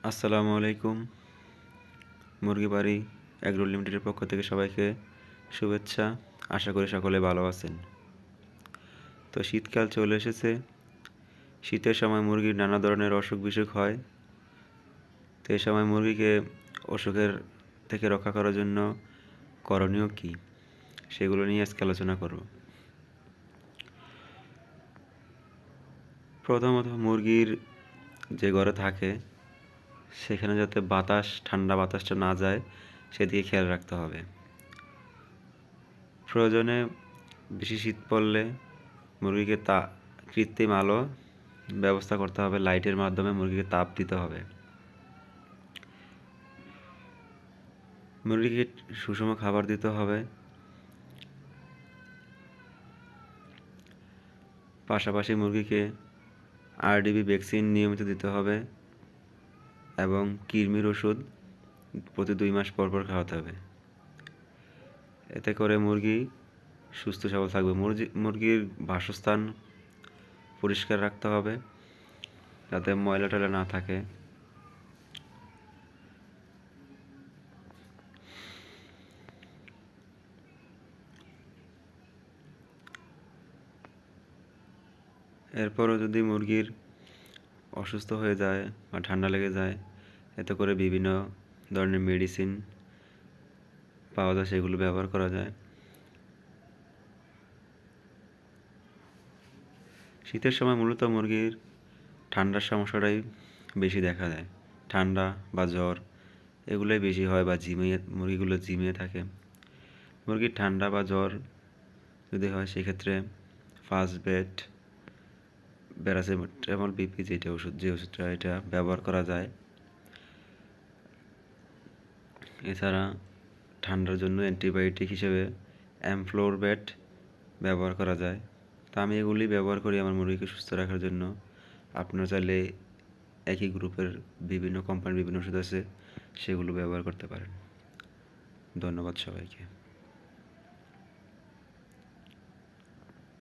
আসসালামু আলাইকুম। মুরগি বাড়ি এগ্রো লিমিটেডের পক্ষ থেকে সবাইকে শুভেচ্ছা। আশা করি সকলে ভালো আছেন। তো শীতকাল চলে এসেছে। শীতের সময় মুরগির নানা ধরনের অসুখ বিসুখ হয়। তো এই সময় মুরগিকে অসুখের থেকে রক্ষা করার জন্য করণীয় কী, সেগুলো নিয়ে আজকে আলোচনা করব। প্রথমত, মুরগির যে ঘরে থাকে সেখানে যাতে ঠান্ডা বাতাসটা না যায় সেদিকে খেয়াল রাখতে হবে। প্রয়োজনে বেশি শীত পড়লে মুরগিকে কৃত্রিম আলো ব্যবস্থা করতে হবে, লাইটের মাধ্যমে মুরগিকে তাপ দিতে হবে। মুরগিকে সুষম খাবার দিতে হবে। পাশাপাশি মুরগিকে আরডিবি ভ্যাকসিন নিয়মিত দিতে হবে এবং কৃমির ওষুধ প্রতি 2 মাস পর পর খাওয়াতে হবে। এতে করে মুরগি সুস্থ সবল থাকবে। মুরগির বাসস্থান পরিষ্কার রাখতে হবে যাতে ময়লা টয়লা না থাকে। এরপরও যদি মুরগির অসুস্থ হয়ে যায় বা ঠান্ডা লেগে যায়, এতে করে বিভিন্ন ধরনের মেডিসিন পাওয়া যায়, সেগুলো ব্যবহার করা যায়। শীতের সময় মূলত মুরগির ঠান্ডার সমস্যাটাই বেশি দেখা যায়। ঠান্ডা বা জ্বর এগুলোই বেশি হয় বা মুরগিগুলো ঝিমিয়ে থাকে। মুরগির ঠান্ডা বা জ্বর যদি হয় সেক্ষেত্রে ফার্স্ট বেড, প্যারাসিটামল বিপি যে ওষুধটা এটা ব্যবহার করা যায়। এছাড়া ঠান্ডার জন্য অ্যান্টিবায়োটিক হিসেবে অ্যামফ্লোরবেট ব্যবহার করা যায়। তা আমি এগুলি ব্যবহার করি আমার মুরগিকে সুস্থ রাখার জন্য। আপনারা চাইলে একই গ্রুপের বিভিন্ন কোম্পানির বিভিন্ন ওষুধ আছে, সেগুলো ব্যবহার করতে পারেন। ধন্যবাদ সবাইকে।